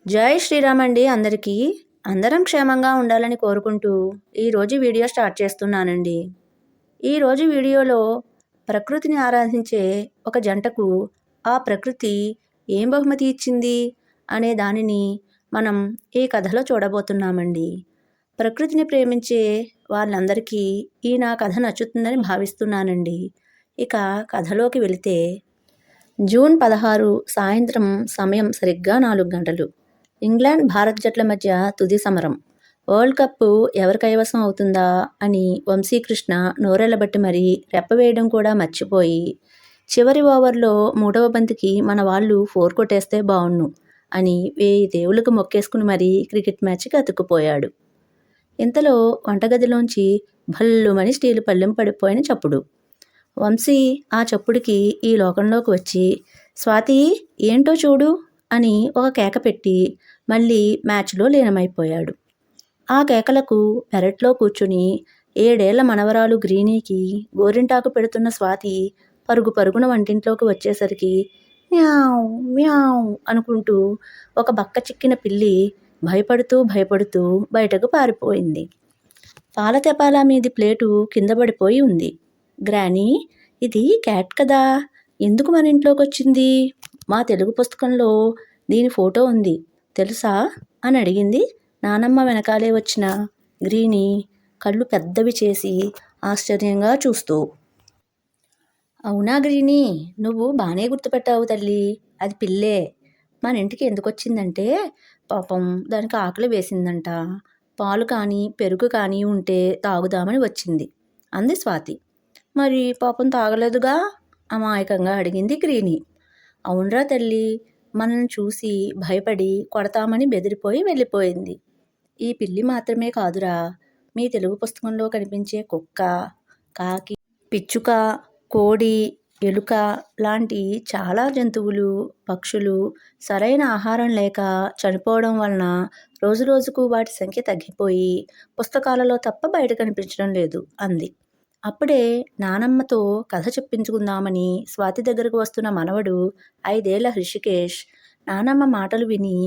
జై శ్రీరామ్ అండి అందరికీ. అందరం క్షేమంగా ఉండాలని కోరుకుంటూ ఈరోజు వీడియో స్టార్ట్ చేస్తున్నానండి. ఈరోజు వీడియోలో ప్రకృతిని ఆరాధించే ఒక జంటకు ఆ ప్రకృతి ఏం బహుమతి ఇచ్చింది అనే దానిని మనం ఈ కథలో చూడబోతున్నామండి. ప్రకృతిని ప్రేమించే వాళ్ళందరికీ నా కథ నచ్చుతుందని భావిస్తున్నానండి. ఇక కథలోకి వెళితే జూన్ 16 సాయంత్రం సమయం సరిగ్గా 4 గంటలు. ఇంగ్లాండ్ భారత్ జట్ల మధ్య తుది సమరం. వరల్డ్ కప్ ఎవరి కైవసం అవుతుందా అని వంశీకృష్ణ నోరెళ్లబట్టి మరీ రెప్పవేయడం కూడా మర్చిపోయి చివరి ఓవర్లో 3వ బంతికి మన వాళ్ళు 4 కొట్టేస్తే బావుణ్ణు అని 1000 దేవుళ్ళకు మొక్కేసుకుని మరీ క్రికెట్ మ్యాచ్కి అతుక్కుపోయాడు. ఇంతలో వంటగదిలోంచి భల్లుమని స్టీలు పళ్ళెం పడిపోయిన చప్పుడు. వంశీ ఆ చప్పుడికి ఈ లోకంలోకి వచ్చి స్వాతి ఏంటో చూడు అని ఒక కేక పెట్టి మళ్ళీ మ్యాచ్లో లీనమైపోయాడు. ఆ కేకలకు పెరట్లో కూర్చుని 7 ఏళ్ల మనవరాలు గ్రీనీకి గోరింటాకు పెడుతున్న స్వాతి పరుగు పరుగున వంటింట్లోకి వచ్చేసరికి మ్యావ్ మ్యావ్ అనుకుంటూ ఒక బక్క చిక్కిన పిల్లి భయపడుతూ బయటకు పారిపోయింది. పాల తెపాల మీది ప్లేటు కింద పడిపోయి ఉంది. గ్రానీ, ఇది క్యాట్ కదా, ఎందుకు మన ఇంట్లోకి వచ్చింది? మా తెలుగు పుస్తకంలో దీని ఫోటో ఉంది తెలుసా అని అడిగింది నానమ్మ వెనకాలే వచ్చిన గ్రీనీ కళ్ళు పెద్దవి చేసి ఆశ్చర్యంగా చూస్తూ. అవునా గ్రీనీ, నువ్వు బాగానే గుర్తుపెట్టావు తల్లి, అది పిల్లే. మన ఇంటికి ఎందుకు వచ్చిందంటే పాపం దానికి ఆకలి వేసిందంట, పాలు కానీ పెరుగు కానీ ఉంటే తాగుదామని వచ్చింది అంది స్వాతి. మరి పాపం తాగలేదుగా అమాయకంగా అడిగింది గ్రీనీ. అవునరా తల్లి, మనల్ని చూసి భయపడి కొడతామని బెదిరిపోయి వెళ్ళిపోయింది. ఈ పిల్లి మాత్రమే కాదురా, మీ తెలుగు పుస్తకంలో కనిపించే కుక్క, కాకి, పిచ్చుక, కోడి, ఎలుక లాంటి చాలా జంతువులు, పక్షులు సరైన ఆహారం లేక చనిపోవడం వలన రోజురోజుకు వాటి సంఖ్య తగ్గిపోయి పుస్తకాలలో తప్ప బయట కనిపించడం లేదు అంది. అప్పుడే నానమ్మతో కథ చెప్పించుకుందామని స్వాతి దగ్గరకు వస్తున్న మనవడు 5 ఏళ్ల హృషికేష్ నానమ్మ మాటలు విని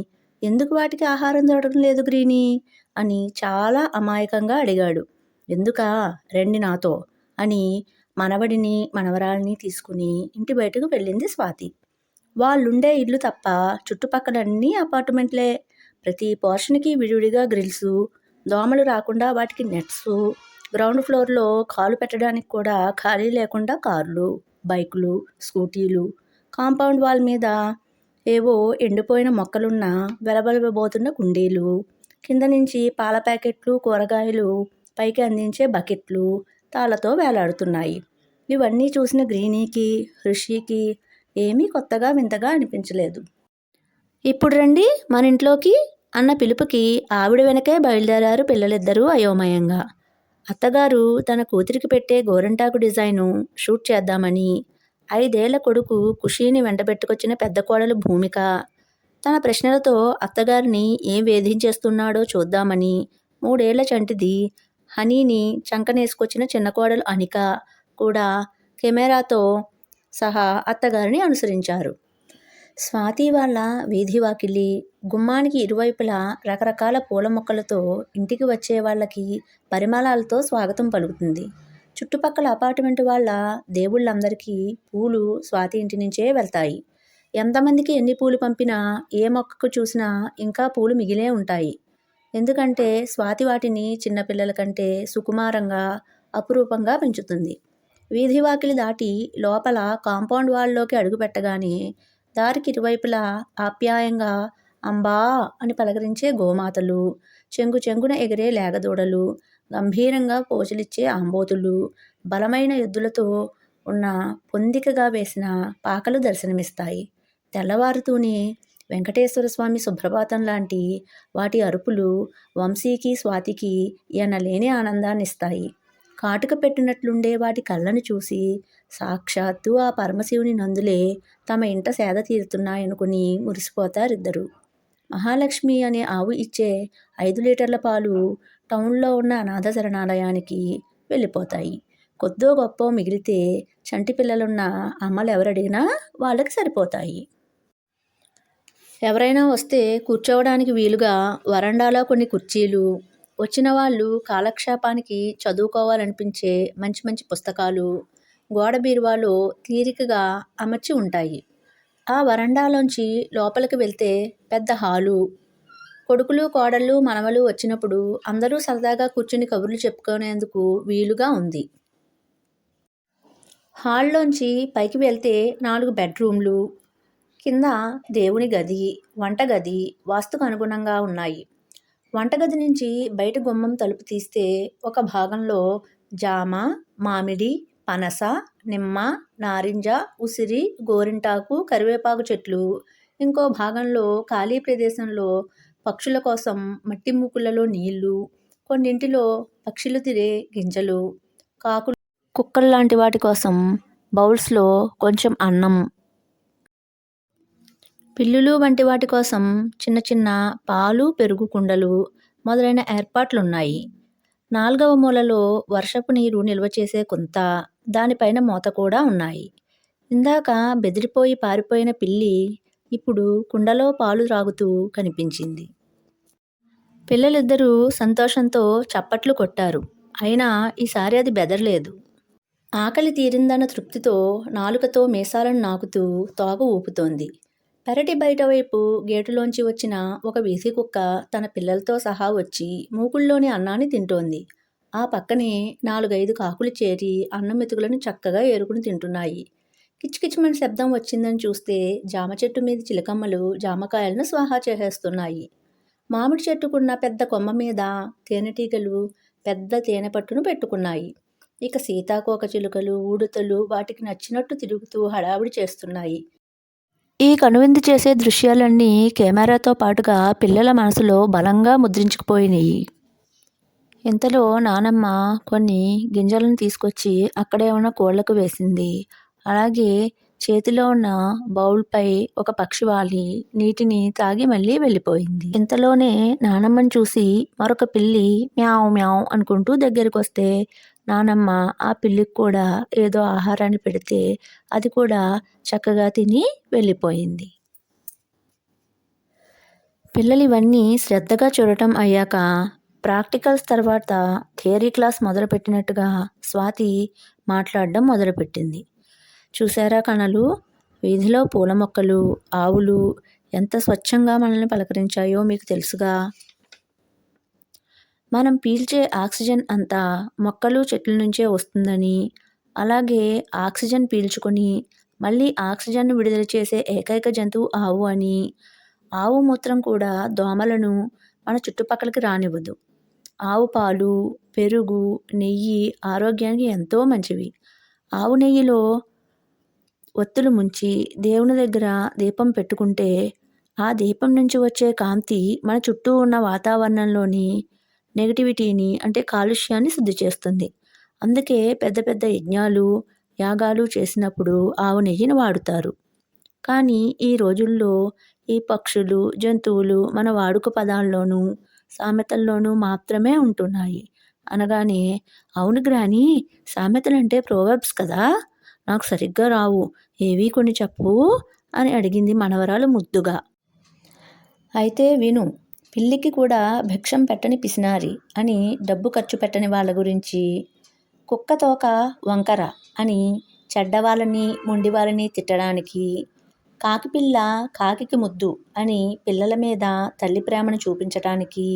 ఎందుకు వాటికి ఆహారం దొరకడం లేదు గ్రీనీ అని చాలా అమాయకంగా అడిగాడు. ఎందుకా, రండి నాతో అని మనవడిని మనవరాల్ని తీసుకుని ఇంటి బయటకు వెళ్ళింది స్వాతి. వాళ్ళుండే ఇల్లు తప్ప చుట్టుపక్కలన్నీ అపార్ట్మెంట్లే. ప్రతి పోర్షన్కి విడివిడిగా గ్రిల్సు, దోమలు రాకుండా వాటికి నెట్సు, గ్రౌండ్ ఫ్లోర్లో కాలు పెట్టడానికి కూడా ఖాళీ లేకుండా కార్లు, బైకులు, స్కూటీలు, కాంపౌండ్ వాల్ మీద ఏవో ఎండిపోయిన మొక్కలున్న వెలవెలబోతున్న కుండీలు, కింద నుంచి పాల ప్యాకెట్లు, కూరగాయలు పైకి అందించే బకెట్లు తాళ్లతో వేలాడుతున్నాయి. ఇవన్నీ చూసిన గ్రీనీకి, హృషికి ఏమీ కొత్తగా వింతగా అనిపించలేదు. ఇప్పుడు రండి మన ఇంట్లోకి అన్న పిలుపుకి ఆవిడ వెనకే బయలుదేరారు పిల్లలిద్దరూ అయోమయంగా. అత్తగారు తన కూతురికి పెట్టే గోరింటాకు డిజైను షూట్ చేద్దామని 5 ఏళ్ల కొడుకు ఖుషీని వెంటబెట్టుకొచ్చిన పెద్ద కోడలు భూమిక తన ప్రశ్నలతో అత్తగారిని ఏం వేధించేస్తున్నాడో చూద్దామని 3 ఏళ్ల చంటిది హనీని చంకనేసుకొచ్చిన చిన్న కోడలు అనిక కూడా కెమెరాతో సహా అత్తగారిని అనుసరించారు. స్వాతి వాళ్ళ వీధి వాకిలి గుమ్మానికి ఇరువైపులా రకరకాల పూల మొక్కలతో ఇంటికి వచ్చే వాళ్ళకి పరిమళాలతో స్వాగతం పలుకుతుంది. చుట్టుపక్కల అపార్ట్మెంట్ వాళ్ళ దేవుళ్ళందరికీ పూలు స్వాతి ఇంటి నుంచే వెళ్తాయి. ఎంతమందికి ఎన్ని పూలు పంపినా ఏ మొక్కకు చూసినా ఇంకా పూలు మిగిలే ఉంటాయి. ఎందుకంటే స్వాతి వాటిని చిన్నపిల్లల కంటే సుకుమారంగా అపురూపంగా పెంచుతుంది. వీధి వాకిలి దాటి లోపల కాంపౌండ్ వాల్లోకి అడుగుపెట్టగానే దారికి ఇరువైపులా ఆప్యాయంగా అంబా అని పలకరించే గోమాతలు, చెంగున ఎగిరే లేగదూడలు, గంభీరంగా పోజులిచ్చే ఆంబోతులు, బలమైన ఎద్దులతో ఉన్న పొందికగా వేసిన పాకలు దర్శనమిస్తాయి. తెల్లవారుతూనే వెంకటేశ్వర స్వామి సుప్రభాతం లాంటి వాటి అరుపులు వంశీకి, స్వాతికి ఎనలేని ఆనందాన్నిస్తాయి. కాటుక పెట్టినట్లుండే వాటి కళ్ళను చూసి సాక్షాత్తు ఆ పరమశివుని నందులే తమ ఇంట సేద తీరుతున్నాయనుకుని మురిసిపోతారిద్దరు. మహాలక్ష్మి అనే ఆవు ఇచ్చే 5 లీటర్ల పాలు టౌన్లో ఉన్న అనాథ శరణాలయానికి వెళ్ళిపోతాయి. కొద్దో గొప్పో మిగిలితే చంటి పిల్లలున్న అమ్మలు ఎవరడిగినా వాళ్ళకి సరిపోతాయి. ఎవరైనా వస్తే కూర్చోవడానికి వీలుగా వరండాలో కొన్ని కుర్చీలు, వచ్చిన వాళ్ళు కాలక్షేపానికి చదువుకోవాలనిపించే మంచి మంచి పుస్తకాలు గోడ బీరువాలో తీరికగా అమర్చి ఉంటాయి. ఆ వరండాలోంచి లోపలికి వెళ్తే పెద్ద హాలు. కొడుకులు, కోడళ్ళు, మనవలు వచ్చినప్పుడు అందరూ సరదాగా కూర్చుని కబుర్లు చెప్పుకునేందుకు వీలుగా ఉంది. హాల్లోంచి పైకి వెళ్తే 4 బెడ్రూమ్లు, కింద దేవుని గది, వంటగది వాస్తుకు అనుగుణంగా ఉన్నాయి. వంటగది నుంచి బయట గుమ్మం తలుపు తీస్తే ఒక భాగంలో జామ, మామిడి, పనస, నిమ్మ, నారింజ, ఉసిరి, గోరింటాకు, కరివేపాకు చెట్లు, ఇంకో భాగంలో ఖాళీ ప్రదేశంలో పక్షుల కోసం మట్టి మూకులలో నీళ్లు, కొన్నింటిలో పక్షులు తినే గింజలు, కాకులు, కుక్కలు లాంటి వాటి కోసం బౌల్స్లో కొంచెం అన్నం, పిల్లులు వంటి వాటి కోసం చిన్న చిన్న పాలు, పెరుగు కుండలు మొదలైన ఏర్పాట్లున్నాయి. 4వ మూలలో వర్షపు నీరు నిల్వ చేసే కుంత, దానిపైన మూత కూడా ఉన్నాయి. ఇందాక బెదిరిపోయి పారిపోయిన పిల్లి ఇప్పుడు కుండలో పాలు త్రాగుతూ కనిపించింది. పిల్లలిద్దరూ సంతోషంతో చప్పట్లు కొట్టారు. అయినా ఈసారి అది బెదరలేదు. ఆకలి తీరిందన్న తృప్తితో నాలుకతో మీసాలను నాకుతూ తోక ఊపుతోంది. పెరటి బయటవైపు గేటులోంచి వచ్చిన ఒక వీధి కుక్క తన పిల్లలతో సహా వచ్చి మూకుళ్ళోని అన్నాన్ని తింటోంది. ఆ పక్కనే 4-5 కాకులు చేరి అన్నం మెతుకులను చక్కగా ఏరుకుని తింటున్నాయి. కిచకిచమని శబ్దం వచ్చిందని చూస్తే జామ చెట్టు మీద చిలకమ్మలు జామకాయలను స్వాహా చేసేస్తున్నాయి. మామిడి చెట్టుకున్న పెద్ద కొమ్మ మీద తేనెటీగలు పెద్ద తేనె పట్టును పెట్టుకున్నాయి. ఇక సీతాకోకచిలుకలు, ఉడుతలు వాటికి నచ్చినట్టు తిరుగుతూ హడావుడి చేస్తున్నాయి. ఈ కనువిందు చేసే దృశ్యాలన్నీ కెమెరాతో పాటుగా పిల్లల మనసులో బలంగా ముద్రించుకుపోయినాయి. ఇంతలో నానమ్మ కొన్ని గింజలను తీసుకొచ్చి అక్కడే ఉన్న కోళ్లకు వేసింది. అలాగే చేతిలో ఉన్న బౌల్పై ఒక పక్షి వాలి నీటిని తాగి మళ్ళీ వెళ్ళిపోయింది. ఇంతలోనే నానమ్మని చూసి మరొక పిల్లి మ్యావ్ మ్యావ్ అనుకుంటూ దగ్గరికొస్తే నానమ్మ ఆ పిల్లికి కూడా ఏదో ఆహారాన్ని పెడితే అది కూడా చక్కగా తిని వెళ్ళిపోయింది. పిల్లలు ఇవన్నీ శ్రద్ధగా చూడటం అయ్యాక ప్రాక్టికల్స్ తర్వాత థియరీ క్లాస్ మొదలుపెట్టినట్టుగా స్వాతి మాట్లాడడం మొదలుపెట్టింది. చూసారా కణలు, వీధిలో పూల మొక్కలు, ఆవులు ఎంత స్వచ్ఛంగా మనల్ని పలకరించాయో మీకు తెలుసుగా. మనం పీల్చే ఆక్సిజన్ అంతా మొక్కలు చెట్ల నుంచే వస్తుందని, అలాగే ఆక్సిజన్ పీల్చుకొని మళ్ళీ ఆక్సిజన్ను విడుదల చేసే ఏకైక జంతువు ఆవు అని, ఆవు మూత్రం కూడా దోమలను మన చుట్టుపక్కలకి రానివ్వదు. ఆవు పాలు, పెరుగు, నెయ్యి ఆరోగ్యానికి ఎంతో మంచివి. ఆవు నెయ్యిలో ఒత్తులు ముంచి దేవుని దగ్గర దీపం పెట్టుకుంటే ఆ దీపం నుంచి వచ్చే కాంతి మన చుట్టూ ఉన్న వాతావరణంలోని నెగిటివిటీని అంటే కాలుష్యాన్ని శుద్ధి చేస్తుంది. అందుకే పెద్ద పెద్ద యజ్ఞాలు, యాగాలు చేసినప్పుడు ఆవు నెయ్యిని వాడుతారు. కానీ ఈ రోజుల్లో ఈ పక్షులు, జంతువులు మన వాడుక పదాల్లోనూ, సామెతల్లోనూ మాత్రమే ఉంటున్నాయి. అనగానే అవును గ్రాని, సామెతలంటే ప్రోవర్బ్స్ కదా, నాకు సరిగ్గా రావు, ఏవీ కొన్ని చెప్పు అని అడిగింది మనవరాలు ముద్దుగా. అయితే విను, పిల్లికి కూడా భిక్షం పెట్టని పిసినారి అని డబ్బు ఖర్చు పెట్టని వాళ్ళ గురించి, కుక్క తోక వంకర అని చెడ్డవాళ్ళని మొండివాళ్ళని తిట్టడానికి, కాకిపిల్ల కాకికి ముద్దు అని పిల్లల మీద తల్లి ప్రేమను చూపించటానికి,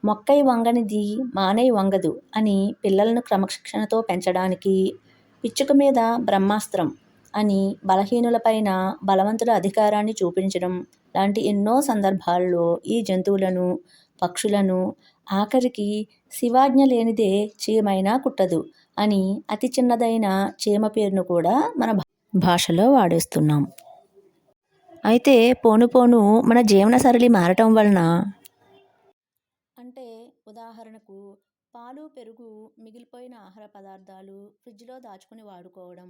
మొక్కై వంగనిది మానై వంగదు అని పిల్లలను క్రమశిక్షణతో పెంచడానికి, పిచ్చుక మీద బ్రహ్మాస్త్రం అని బలహీనులపైన బలవంతుల అధికారాన్ని చూపించడం లాంటి ఎన్నో సందర్భాల్లో ఈ జంతువులను, పక్షులను ఆఖరికి శివాజ్ఞ లేనిదే చీమైనా కుట్టదు అని అతి చిన్నదైన చీమ పేరును కూడా మన భాషలో వాడేస్తున్నాం. అయితే పోను పోను మన జీవన సరళి మారటం వలన, అంటే ఉదాహరణకు పాలు, పెరుగు, మిగిలిపోయిన ఆహార పదార్థాలు ఫ్రిడ్జ్లో దాచుకుని వాడుకోవడం,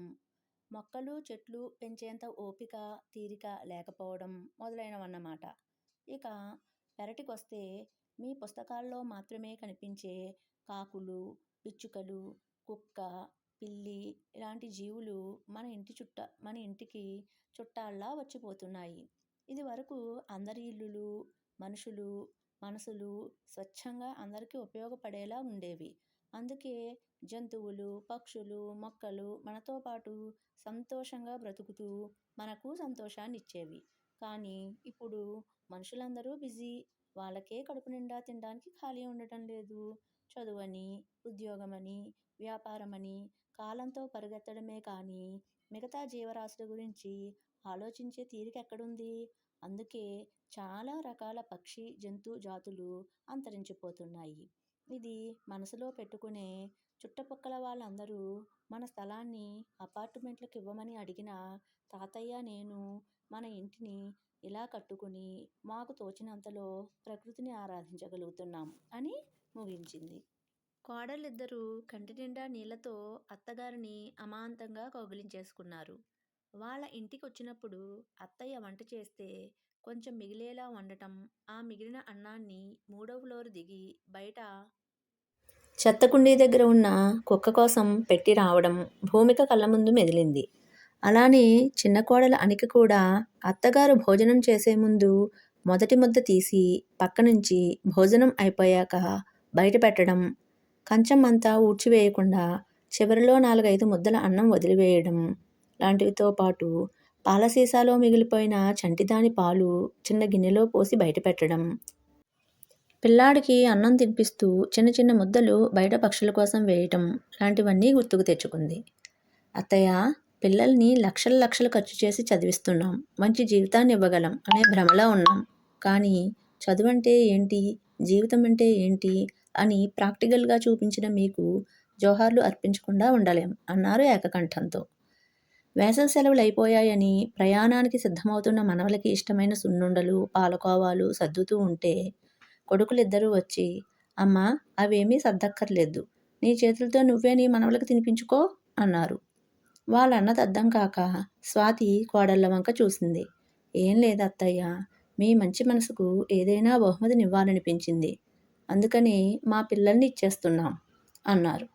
మొక్కలు చెట్లు పెంచేంత ఓపిక, తీరిక లేకపోవడం మొదలైనవన్నమాట. ఇక పెరటికొస్తే మీ పుస్తకాల్లో మాత్రమే కనిపించే కాకులు, పిచ్చుకలు, కుక్క, పిల్లి ఇలాంటి జీవులు మన ఇంటికి చుట్టాల్లా వచ్చిపోతున్నాయి. ఇది వరకు అందరి ఇల్లులు, మనుషులు, మనసులు స్వచ్ఛంగా అందరికీ ఉపయోగపడేలా ఉండేవి. అందుకే జంతువులు, పక్షులు, మొక్కలు మనతో పాటు సంతోషంగా బ్రతుకుతూ మనకు సంతోషాన్నిచ్చేవి. కానీ ఇప్పుడు మనుషులందరూ బిజీ. వాళ్ళకే కడుపు నిండా తినడానికి ఖాళీ ఉండటం లేదు. చదువని, ఉద్యోగమని, వ్యాపారమని కాలంతో పరిగెత్తడమే కానీ మిగతా జీవరాశుల గురించి ఆలోచించే తీరిక ఎక్కడుంది? అందుకే చాలా రకాల పక్షి, జంతు జాతులు అంతరించిపోతున్నాయి. ఇది మనసులో పెట్టుకునే చుట్టుపక్కల వాళ్ళందరూ మన స్థలాన్ని అపార్ట్మెంట్లకు ఇవ్వమని అడిగినా తాతయ్య, నేను మన ఇంటిని ఇలా కట్టుకుని మాకు తోచినంతలో ప్రకృతిని ఆరాధించగలుగుతున్నాం అని ముగించింది. కోడలిద్దరూ కంటి నిండా నీళ్లతో అత్తగారిని అమాంతంగా కౌగిలించేసుకున్నారు. వాళ్ళ ఇంటికొచ్చినప్పుడు అత్తయ్య వంట చేస్తే కొంచెం మిగిలేలా వండటం, ఆ మిగిలిన అన్నాన్ని 3వ ఫ్లోర్ దిగి బయట చెత్తకుండీ దగ్గర ఉన్న కుక్క కోసం పెట్టి రావడం భూమిక కళ్ళ ముందు మెదిలింది. అలానే చిన్న కోడలు అనిక కూడా అత్తగారు భోజనం చేసే ముందు మొదటి ముద్ద తీసి పక్కనుంచి భోజనం అయిపోయాక బయట పెట్టడం, కంచం అంతా ఊడ్చివేయకుండా చివరిలో 4-5 ముద్దల అన్నం వదిలివేయడం లాంటివితో పాటు పాల సీసాలో మిగిలిపోయిన చంటిదాని పాలు చిన్న గిన్నెలో పోసి బయట పెట్టడం, పిల్లాడికి అన్నం తినిపిస్తూ చిన్న చిన్న ముద్దలు బయట పక్షుల కోసం వేయటం లాంటివన్నీ గుర్తుకు తెచ్చుకుంది. అత్తయ్య, పిల్లల్ని లక్షలు ఖర్చు చేసి చదివిస్తున్నాం, మంచి జీవితాన్ని ఇవ్వగలం అనే భ్రమలో ఉన్నాం. కానీ చదువంటే ఏంటి, జీవితం అంటే ఏంటి అని ప్రాక్టికల్గా చూపించిన మీకు జోహార్లు అర్పించకుండా ఉండలేం అన్నారు ఏకకంఠంతో. వేసవి సెలవులు అయిపోయాయని ప్రయాణానికి సిద్ధమవుతున్న మనవలకి ఇష్టమైన సున్నుండలు, పాలకోవాలు సర్దుతూ ఉంటే కొడుకులిద్దరూ వచ్చి, అమ్మా, అవేమీ సర్దక్కర్లేదు, నీ చేతులతో నువ్వే నీ మనవలకి తినిపించుకో అన్నారు. వాళ్ళన్నది అర్థం కాక స్వాతి కోడళ్ళ వంక చూసింది. ఏం లేదు అత్తయ్య, మీ మంచి మనసుకు ఏదైనా బహుమతినివ్వాలనిపించింది, అందుకని మా పిల్లల్ని ఇచ్చేస్తున్నాం అన్నారు.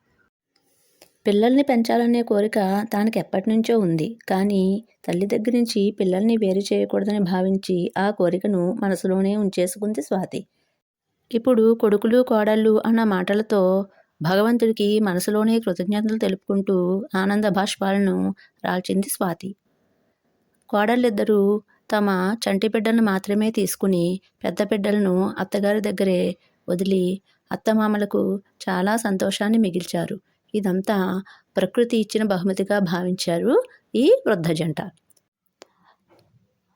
పిల్లల్ని పెంచాలనే కోరిక తనకి ఎప్పటినుంచో ఉంది. కానీ తల్లి దగ్గర నుంచి పిల్లల్ని వేరు చేయకూడదని భావించి ఆ కోరికను మనసులోనే ఉంచేసుకుంది స్వాతి. ఇప్పుడు కొడుకులు, కోడళ్ళు అన్న మాటలతో భగవంతుడికి మనసులోనే కృతజ్ఞతలు తెలుపుకుంటూ ఆనంద బాష్పాలను రాల్చింది స్వాతి. కోడళ్ళిద్దరూ తమ చంటి బిడ్డలను మాత్రమే తీసుకుని పెద్ద బిడ్డలను అత్తగారి దగ్గరే వదిలి అత్తమామలకు చాలా సంతోషాన్ని మిగిల్చారు. ఇదంతా ప్రకృతి ఇచ్చిన బహుమతిగా భావించారు ఈ వృద్ధ జంట.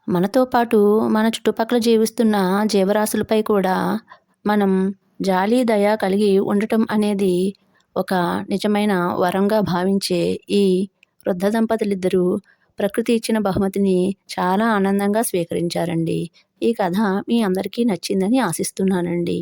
మనతో పాటు మన చుట్టుపక్కల జీవిస్తున్న జీవరాశులపై కూడా మనం జాలి, దయ కలిగి ఉండటం అనేది ఒక నిజమైన వరంగా భావించే ఈ వృద్ధ దంపతులిద్దరూ ప్రకృతి ఇచ్చిన బహుమతిని చాలా ఆనందంగా స్వీకరించారండి. ఈ కథ మీ అందరికీ నచ్చిందని ఆశిస్తున్నానండి.